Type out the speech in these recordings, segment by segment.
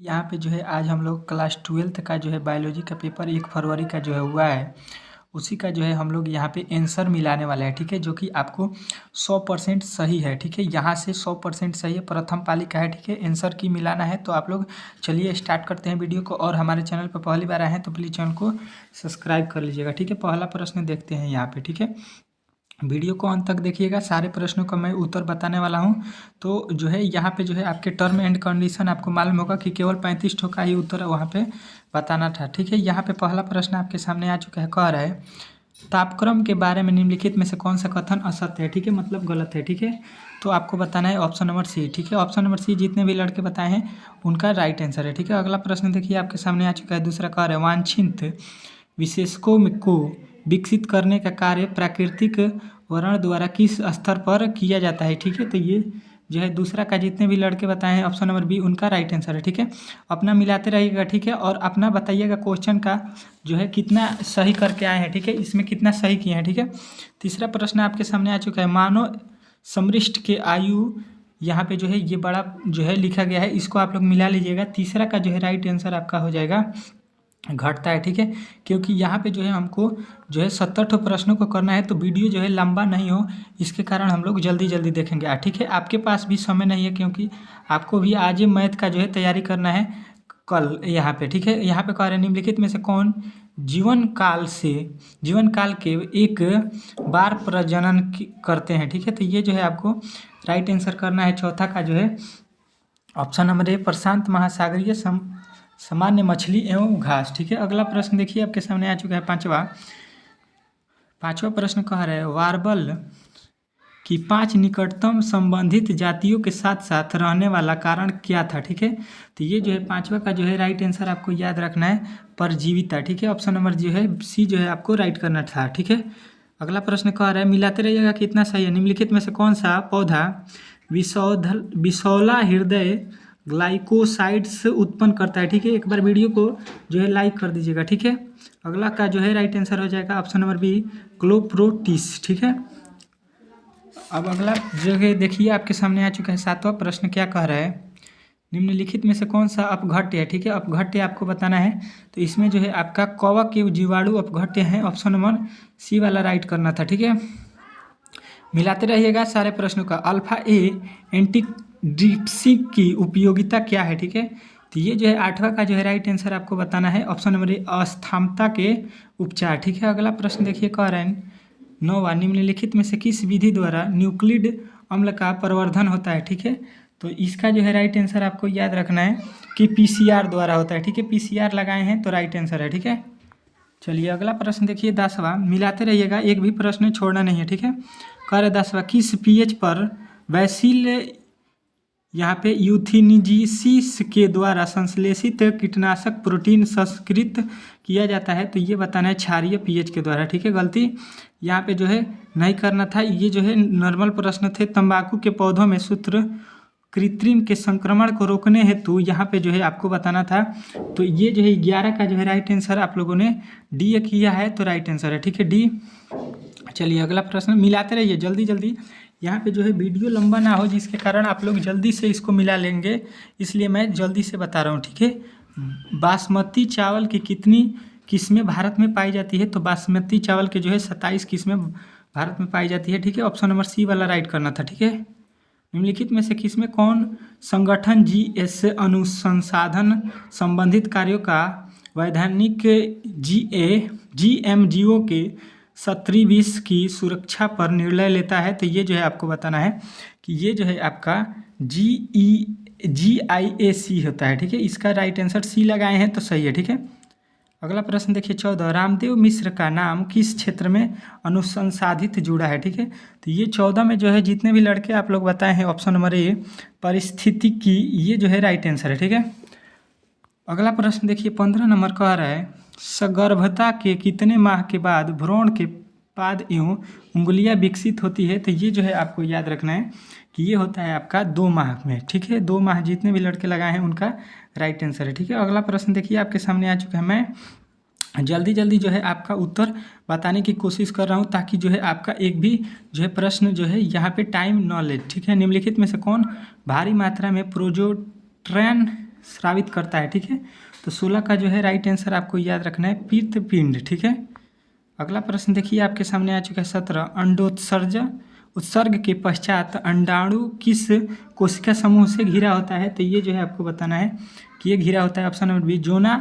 यहाँ पे जो है आज हम लोग क्लास 12th का जो है बायोलॉजी का पेपर 1 फरवरी का जो है हुआ है, उसी का जो है हम लोग यहाँ पे आंसर मिलाने वाले हैं। ठीक है, जो कि आपको 100% सही है। ठीक है, यहाँ से 100% सही है, प्रथम पाली का है। ठीक है, आंसर की मिलाना है। तो आप लोग चलिए स्टार्ट करते हैं वीडियो को। और हमारे चैनल पर पहली बार आए हैं तो प्लीज़ चैनल को सब्सक्राइब कर लीजिएगा। ठीक है, पहला प्रश्न देखते हैं यहाँ पे। ठीक है, वीडियो को अंत तक देखिएगा, सारे प्रश्नों का मैं उत्तर बताने वाला हूं। तो जो है यहाँ पे जो है आपके टर्म एंड कंडीशन आपको मालूम होगा कि केवल 35 ठो का ही उत्तर वहाँ पे बताना था। ठीक है, यहाँ पे पहला प्रश्न आपके सामने आ चुका है। कह रहा है तापक्रम के बारे में निम्नलिखित में से कौन सा कथन असत्य है। ठीक है, मतलब गलत है। ठीक है, तो आपको बताना है ऑप्शन नंबर सी। ठीक है, ऑप्शन नंबर सी जितने भी लड़के बताए हैं उनका राइट आंसर है। ठीक है, अगला प्रश्न देखिए आपके सामने आ चुका है। दूसरा कह रहा है वांछित विशेषकों को विकसित करने का कार्य प्राकृतिक वर्ण द्वारा किस स्तर पर किया जाता है। ठीक है, तो ये जो है दूसरा का जितने भी लड़के बताए हैं ऑप्शन नंबर बी उनका राइट आंसर है। ठीक है, अपना मिलाते रहिएगा। ठीक है, और अपना बताइएगा क्वेश्चन का जो है कितना सही करके आए हैं। ठीक है, इसमें कितना सही किए हैं। ठीक है, तीसरा प्रश्न आपके सामने आ चुका है। मानव समृष्ट के आयु यहाँ पे जो है ये बड़ा जो है लिखा गया है, इसको आप लोग मिला लीजिएगा। तीसरा का जो है राइट आंसर आपका हो जाएगा घटता है। ठीक है, क्योंकि यहाँ पे जो है हमको जो है 70 ठो प्रश्नों को करना है, तो वीडियो जो है लंबा नहीं हो इसके कारण हम लोग जल्दी जल्दी देखेंगे। ठीक है, आपके पास भी समय नहीं है क्योंकि आपको भी आज ही मैथ का जो है तैयारी करना है कल यहाँ पे। ठीक है, यहाँ पे कह रहे हैं निम्नलिखित में से कौन जीवन काल के एक बार प्रजनन करते हैं। ठीक है, तो ये जो है आपको राइट आंसर करना है। चौथा का जो है ऑप्शन नंबर ए प्रशांत महासागरीय सामान्य मछली एवं घास। ठीक है, अगला प्रश्न देखिए आपके सामने आ चुका है। पांचवा प्रश्न कह रहा है वार्बल की 5 निकटतम संबंधित जातियों के साथ साथ रहने वाला कारण क्या था। ठीक है, तो ये जो है पांचवा का जो है राइट आंसर आपको याद रखना है परजीविता। ठीक है, ऑप्शन नंबर जो है सी जो है आपको राइट करना था। ठीक है, अगला प्रश्न कह रहा है मिलाते रहिएगा कितना सही है। निम्नलिखित में से कौन सा पौधा विशौला हृदय ग्लाइकोसाइड्स उत्पन्न करता है। ठीक है, एक बार वीडियो को जो है लाइक कर दीजिएगा। ठीक है, अगला का जो है राइट आंसर हो जाएगा ऑप्शन नंबर बी क्लोप्रोटिस। ठीक है, अब अगला जो है देखिए आपके सामने आ चुका है। सातवां प्रश्न क्या कह रहा है निम्नलिखित में से कौन सा अपघट्य है। ठीक है, अपघट्य आपको बताना है, तो इसमें जो है आपका कवक के जीवाणु अपघट्य है। ऑप्शन नंबर सी वाला राइट करना था। ठीक है, मिलाते रहिएगा सारे प्रश्नों का। अल्फा ए एंटीडिप्सिक की उपयोगिता क्या है। ठीक है, तो ये जो है आठवां का जो है राइट आंसर आपको बताना है ऑप्शन नंबर ए अस्थामता के उपचार। ठीक है, अगला प्रश्न देखिए कह रहे हैं नौवां निम्नलिखित में से किस विधि द्वारा न्यूक्लिड अम्ल का प्रवर्धन होता है। ठीक है, तो इसका जो है राइट आंसर आपको याद रखना है कि पीसीआर द्वारा होता है। ठीक है, पीसीआर लगाए हैं तो राइट आंसर है। ठीक है, चलिए अगला प्रश्न देखिए 10वां, मिलाते रहिएगा, एक भी प्रश्न छोड़ना नहीं है। ठीक है, कह रहे 10वां किस पीएच पर वैसिल यहाँ पे यूथिनिजीसिस के द्वारा संश्लेषित कीटनाशक प्रोटीन संस्कृत किया जाता है। तो ये बताना है क्षारीय पीएच के द्वारा। ठीक है, गलती यहाँ पे जो है नहीं करना था, ये जो है नॉर्मल प्रश्न थे। तंबाकू के पौधों में सूत्र कृत्रिम के संक्रमण को रोकने हेतु यहाँ पे जो है आपको बताना था। तो ये जो है 11 का जो है राइट आंसर आप लोगों ने डी किया है, तो राइट आंसर है। ठीक है, डी। चलिए अगला प्रश्न मिलाते रहिए जल्दी जल्दी, यहाँ पे जो है वीडियो लंबा ना हो जिसके कारण आप लोग जल्दी से इसको मिला लेंगे, इसलिए मैं जल्दी से बता रहा हूँ। ठीक है, बासमती चावल की कितनी किस्में भारत में पाई जाती है। तो बासमती चावल के जो है 27 किस्में भारत में पाई जाती है। ठीक है, ऑप्शन नंबर सी वाला राइट करना था। ठीक है, निम्नलिखित में से किसमें कौन संगठन जीएस अनुसंसाधन संबंधित कार्यों का वैधानिक जीएमजीओ के 1720 की सुरक्षा पर निर्णय लेता है। तो ये जो है आपको बताना है कि ये जो है आपका GIAC होता है। ठीक है, इसका राइट आंसर सी लगाए हैं तो सही है। ठीक है, अगला प्रश्न देखिए 14, रामदेव मिश्र का नाम किस क्षेत्र में अनुसंसाधित जुड़ा है। ठीक है, तो ये 14 में जो है जितने भी लड़के आप लोग बताए हैं ऑप्शन नंबर ए पारिस्थितिकी, ये जो है राइट आंसर है। ठीक है, अगला प्रश्न देखिए 15 नंबर कह रहा है सगर्भता के कितने माह के बाद भ्रूण के पाद एवं उंगलियां विकसित होती है। तो ये जो है आपको याद रखना है कि ये होता है आपका 2 माह में। ठीक है, 2 माह जितने भी लड़के लगाए हैं उनका राइट आंसर है। ठीक है, अगला प्रश्न देखिए आपके सामने आ चुका है। मैं जल्दी जल्दी जो है आपका उत्तर बताने की कोशिश कर रहा हूँ ताकि जो है आपका एक भी जो है प्रश्न जो है यहाँ पे टाइम न ले। ठीक है, निम्नलिखित में से कौन भारी मात्रा में प्रोजेस्टेरोन स्रावित करता है, ठीक है। तो 16 का जो है राइट आंसर आपको याद रखना है पित्तपिंड, ठीक है। अगला प्रश्न देखिए आपके सामने आ चुका है 17, अंडोत्सर्ज उत्सर्ग के पश्चात अंडाणु किस कोशिका समूह से घिरा होता है? तो ये जो है आपको बताना है कि ये घिरा होता है ऑप्शन नंबर बी जोना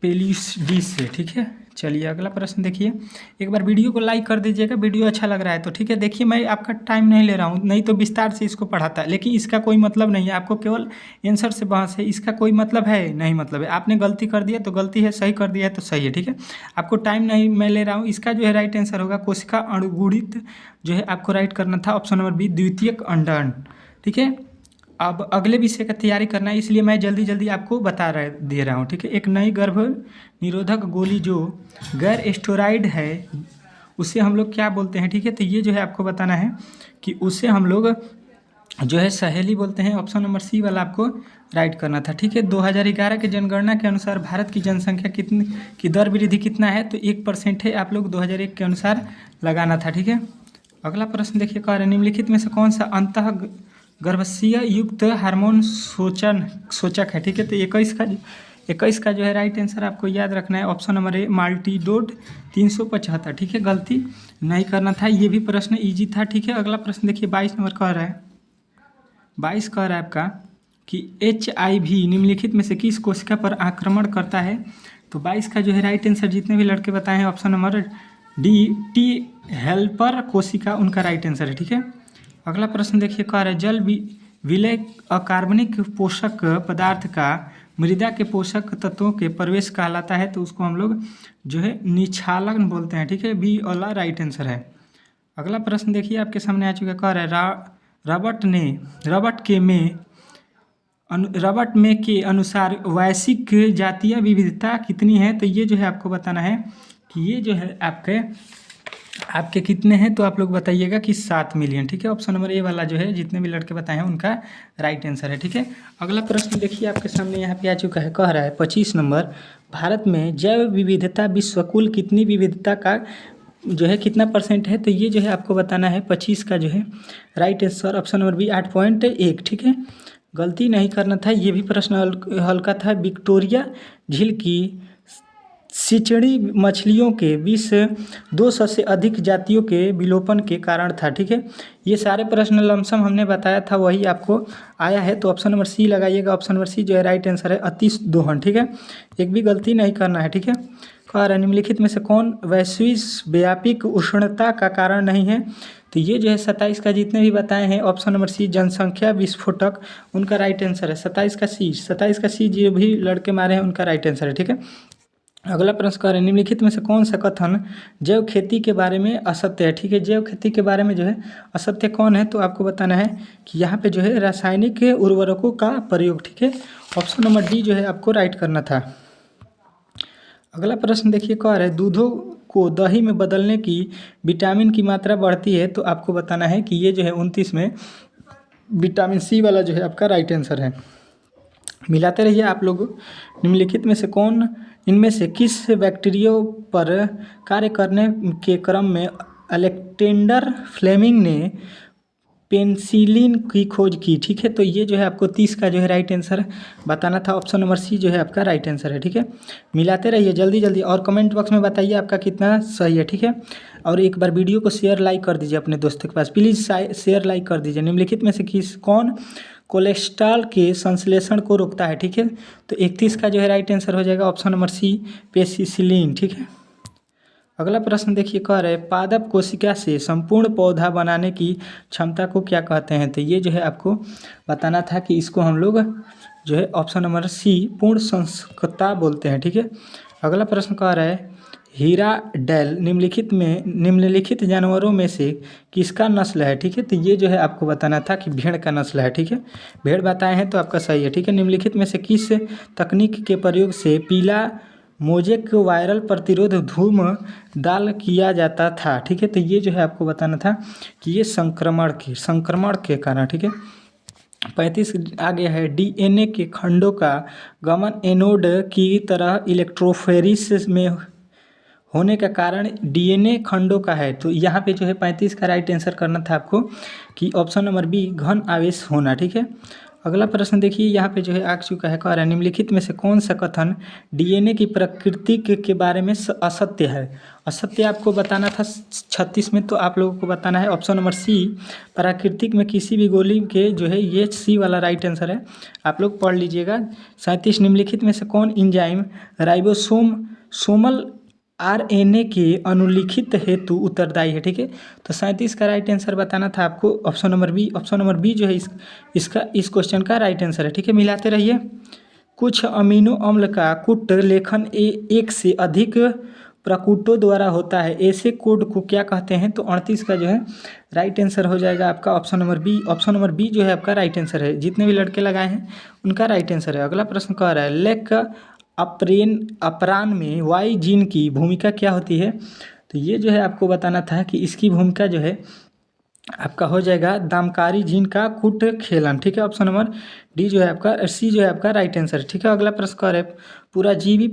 पेलिडीज से, ठीक है। चलिए अगला प्रश्न देखिए, एक बार वीडियो को लाइक कर दीजिएगा, वीडियो अच्छा लग रहा है तो, ठीक है। देखिए मैं आपका टाइम नहीं ले रहा हूँ, नहीं तो विस्तार से इसको पढ़ाता, लेकिन इसका कोई मतलब नहीं है, आपको केवल आंसर से बहस है, इसका कोई मतलब है नहीं, मतलब है आपने गलती कर दिया तो गलती है, सही कर दिया है तो सही है, ठीक है। आपको टाइम नहीं मैं ले रहा हूँ। इसका जो है राइट आंसर होगा कोशिका अणुगुणित, जो है आपको राइट करना था ऑप्शन नंबर बी द्वितीयक अंडाणु, ठीक है। अब अगले विषय का तैयारी करना है, इसलिए मैं जल्दी जल्दी आपको दे रहा हूँ, ठीक है। एक नई गर्भ निरोधक गोली जो गैर स्टेरॉइड है उसे हम लोग क्या बोलते हैं, ठीक है। तो ये जो है आपको बताना है कि उसे हम लोग जो है सहेली बोलते हैं, ऑप्शन नंबर सी वाला आपको राइट करना था, ठीक है। 2011 के जनगणना के अनुसार भारत की जनसंख्या कितनी की दर वृद्धि कितना है? तो 1% है, आप लोग 2001 के अनुसार लगाना था, ठीक है। अगला प्रश्न देखिए, कह रहे निम्नलिखित में से कौन सा अंतः गर्भाशय युक्त हार्मोन सोचक है, ठीक है। तो 21 का जो है राइट आंसर आपको याद रखना है ऑप्शन नंबर ए माल्टीडोड 375, ठीक है। गलती नहीं करना था, ये भी प्रश्न इजी था, ठीक है। अगला प्रश्न देखिए 22 नंबर कह रहा है, 22 कह रहा है आपका कि HIV निम्नलिखित में से किस कोशिका पर आक्रमण करता है? तो 22 का जो है राइट आंसर जितने भी लड़के बताए हैं option number D T helper कोशिका उनका राइट आंसर है, ठीक है। अगला प्रश्न देखिए, कह रहा है जल विलय अकार्बनिक पोषक पदार्थ का मृदा के पोषक तत्वों के प्रवेश कहलाता है, तो उसको हम लोग जो है निक्षालन बोलते हैं, ठीक है। बी वाला राइट आंसर है। अगला प्रश्न देखिए आपके सामने आ चुका, कह रहा है रबर्ट में के अनुसार वैश्विक जातीय विविधता कितनी है? तो ये जो है आपको बताना है कि ये जो है आपके कितने हैं, तो आप लोग बताइएगा कि 7 मिलियन, ठीक है। ऑप्शन नंबर ए वाला जो है जितने भी लड़के बताए हैं उनका राइट आंसर है, ठीक है। अगला प्रश्न देखिए आपके सामने यहाँ पे आ चुका है, कह रहा है 25 नंबर, भारत में जैव विविधता विश्व कुल कितनी विविधता का जो है कितना % है? तो ये जो है आपको बताना है 25 का जो है right answer option number b 8.1, ठीक है। गलती नहीं करना था, ये भी प्रश्न हल्का था। विक्टोरिया झील की सिचड़ी मछलियों के 200 से अधिक जातियों के विलोपन के कारण था, ठीक है। ये सारे प्रश्न लमसम हमने बताया था, वही आपको आया है, तो ऑप्शन नंबर सी लगाइएगा। ऑप्शन नंबर सी जो है राइट आंसर है अतिश दोहन, ठीक है। एक भी गलती नहीं करना है, ठीक है। कह रहा है निम्नलिखित में से कौन वैश्विक व्यापक उष्णता का कारण नहीं है? तो ये जो है 27 का जितने भी बताए हैं ऑप्शन नंबर सी जनसंख्या विस्फोटक उनका राइट आंसर है। 27 का सी जो भी लड़के मारे हैं उनका राइट आंसर है, ठीक है। अगला प्रश्न कह रहे हैं निम्नलिखित में से कौन सा कथन जैव खेती के बारे में असत्य है, ठीक है। जैव खेती के बारे में जो है असत्य कौन है? तो आपको बताना है कि यहाँ पे जो है रासायनिक उर्वरकों का प्रयोग, ठीक है। ऑप्शन नंबर डी जो है आपको राइट करना था। अगला प्रश्न देखिए, कह रहा है दूधों को दही में बदलने की विटामिन की मात्रा बढ़ती है, तो आपको बताना है कि ये जो है 29 में विटामिन सी वाला जो है आपका राइट आंसर है। मिलाते रहिए आप लोग। निम्नलिखित में से कौन इनमें से किस बैक्टीरिया पर कार्य करने के क्रम में अलेक्जेंडर फ्लेमिंग ने पेनिसिलिन की खोज की, ठीक है। तो ये जो है आपको 30 का जो है राइट आंसर बताना था। ऑप्शन नंबर सी जो है आपका राइट आंसर है, ठीक है। मिलाते रहिए जल्दी जल्दी और कमेंट बॉक्स में बताइए आपका कितना सही है, ठीक है। और एक बार वीडियो को शेयर लाइक कर दीजिए अपने दोस्तों के पास, प्लीज़ शेयर लाइक कर दीजिए। निम्नलिखित में से कौन कोलेस्ट्रॉल के संश्लेषण को रोकता है, ठीक है। तो 31 का जो है राइट आंसर हो जाएगा ऑप्शन नंबर सी पेनिसिलिन, ठीक है। अगला प्रश्न देखिए, कह रहे हैं पादप कोशिका से संपूर्ण पौधा बनाने की क्षमता को क्या कहते हैं? तो ये जो है आपको बताना था कि इसको हम लोग जो है ऑप्शन नंबर सी पूर्ण संस्कृतता बोलते हैं, ठीक है। अगला प्रश्न कह रहा है हीराडेल निम्नलिखित जानवरों में से किसका नस्ल है, ठीक है। तो ये जो है आपको बताना था कि भेड़ का नस्ल है, ठीक है। भेड़ बताए हैं तो आपका सही है, ठीक है। निम्नलिखित में से किस तकनीक के प्रयोग से पीला मोजेक वायरल प्रतिरोध धूम दाल किया जाता था, ठीक है। तो ये जो है आपको बताना था कि ये संक्रमण के कारण, ठीक है। 35 आ गया है DNA के खंडों का गमन एनोड की तरह इलेक्ट्रोफोरेसिस में होने का कारण DNA खंडों का है। तो यहाँ पे जो है 35 का राइट आंसर करना था आपको कि ऑप्शन नंबर बी घन आवेश होना, ठीक है। अगला प्रश्न देखिए यहाँ पे जो है आ चुका है, कह रहा है निम्नलिखित में से कौन सा कथन डीएनए की प्रकृति के बारे में असत्य है। असत्य आपको बताना था 36 में, तो आप लोगों को बताना है ऑप्शन नंबर सी, प्राकृतिक में किसी भी गोली के जो है ये सी वाला राइट आंसर है, आप लोग पढ़ लीजिएगा। 37 निम्नलिखित में से कौन एंजाइम राइबोसोमल आरएनए के अनुलिखित हेतु उत्तरदायी है। ठीक है, तो 37 का राइट आंसर बताना था आपको option number b. Option number b जो है इस क्वेश्चन का राइट आंसर है। ठीक है, मिलाते रहिए। कुछ अमीनो अम्ल का कूट लेखन एक से अधिक प्रकूटों द्वारा होता है, ऐसे कोड को क्या कहते हैं। तो 38 का जो है राइट आंसर हो जाएगा आपका option number b. Option number b जो है आपका राइट आंसर है, जितने भी लड़के लगाए हैं उनका राइट आंसर है। अगला प्रश्न कह रहा है लेक अपरान में वाई जीन की भूमिका क्या होती है। तो ये जो है आपको बताना था कि इसकी भूमिका जो है आपका हो जाएगा दामकारी जीन का कूट खेलन। ठीक है, ऑप्शन नंबर डी जो है आपका, सी जो है आपका राइट आंसर। ठीक है, अगला प्रश्न कह रहे पूरा जीवी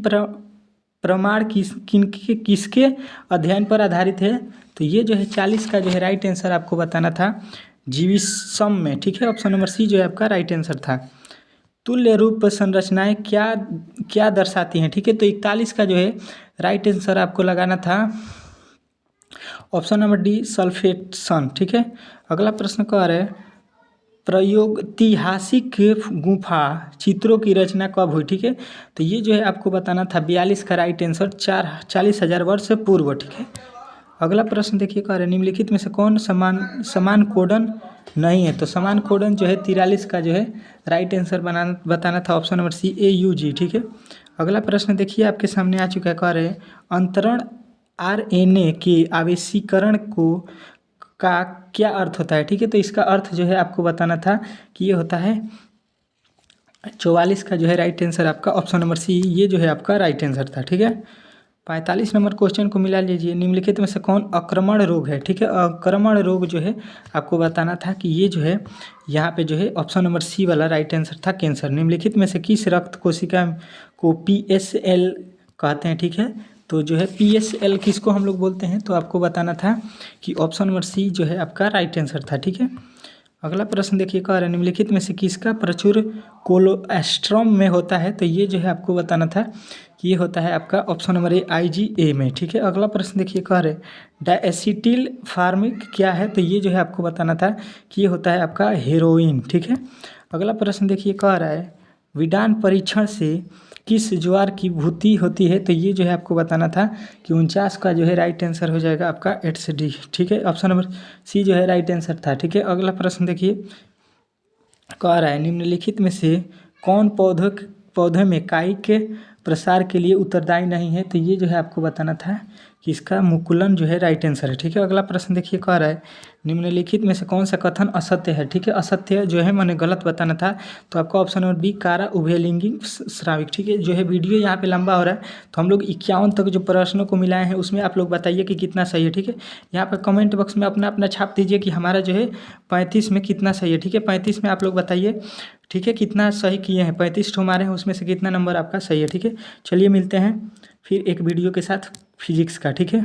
प्रमाण किसके अध्ययन पर आधारित है। तो ये जो है 40 का जो है राइट आंसर आपको बताना था जीविसम में। ठीक है, ऑप्शन नंबर सी जो है आपका राइट आंसर था। तुल्य रूप संरचनाएं क्या दर्शाती हैं। ठीक है, तो 41 का जो है राइट आंसर आपको लगाना था ऑप्शन नंबर डी सल्फेशन। ठीक है, अगला प्रश्न कह रहे प्रागैतिहासिक गुफा चित्रों की रचना कब हुई। ठीक है, तो ये जो है आपको बताना था 42 का राइट आंसर 40,000 वर्ष पूर्व। ठीक है, अगला प्रश्न देखिए, कह रहे निम्नलिखित में से कौन समान कोडन नहीं है। तो समान कोडन जो है 43 का जो है राइट आंसर बताना था ऑप्शन नंबर सी AUG। ठीक है, अगला प्रश्न देखिए आपके सामने आ चुका है, कह रहे अंतरण RNA के आवेशीकरण का क्या अर्थ होता है। ठीक है, तो इसका अर्थ जो है आपको बताना था कि ये होता है 44 का जो है राइट आंसर आपका ऑप्शन नंबर सी, ये जो है आपका राइट आंसर था। ठीक है, 45 नंबर क्वेश्चन को मिला लीजिए। निम्नलिखित में से कौन अक्रमण रोग है। ठीक है, अक्रमण रोग जो है आपको बताना था कि ये जो है यहाँ पे जो है ऑप्शन नंबर सी वाला राइट आंसर था कैंसर। निम्नलिखित में से किस रक्त कोशिका को PSL कहते हैं। ठीक है, तो जो है PSL किसको हम लोग बोलते हैं, तो आपको बताना था कि ऑप्शन नंबर सी जो है आपका राइट आंसर था। ठीक है, अगला प्रश्न देखिए, कह रहे हैं निम्नलिखित में से किसका प्रचुर कोलोस्ट्रम में होता है। तो ये जो है आपको बताना था कि ये होता है आपका ऑप्शन नंबर IgA में। ठीक है, अगला प्रश्न देखिए, कह रहे डायएसिटिल फार्मिक क्या है। तो ये जो है आपको बताना था कि ये होता है आपका हेरोइन। ठीक है, अगला प्रश्न देखिए, कह रहा है विडान परीक्षण से किस ज्वार की भूति होती है। तो ये जो है आपको बताना था कि 49 का जो है राइट आंसर हो जाएगा आपका 8D। ठीक है, ऑप्शन नंबर सी जो है राइट आंसर था। ठीक है, अगला प्रश्न देखिए, कह रहा है निम्नलिखित में से कौन पौधे में कायिक प्रसार के लिए उत्तरदायी नहीं है। तो ये जो है आपको बताना था कि इसका मुकुलन जो है राइट आंसर है। ठीक है, अगला प्रश्न देखिए, कह रहा है निम्नलिखित में से कौन सा कथन असत्य है। ठीक है, असत्य जो है मैंने गलत बताना था, तो आपका ऑप्शन नंबर बी कारा उभयलिंगी श्राविक। ठीक है, जो है वीडियो यहाँ पे लंबा हो रहा है, तो हम लोग 51 तक जो प्रश्नों को मिलाए हैं उसमें आप लोग बताइए कि कितना सही है। ठीक है, यहाँ पे कमेंट बॉक्स में अपना अपना छाप दीजिए कि हमारा जो है 35 में कितना सही है। ठीक है, 35 में आप लोग बताइए। ठीक है, कितना सही किए हैं, 35 तो हमारे हैं, उसमें से कितना नंबर आपका सही है। ठीक है, चलिए मिलते हैं फिर एक वीडियो के साथ फिजिक्स का। ठीक है।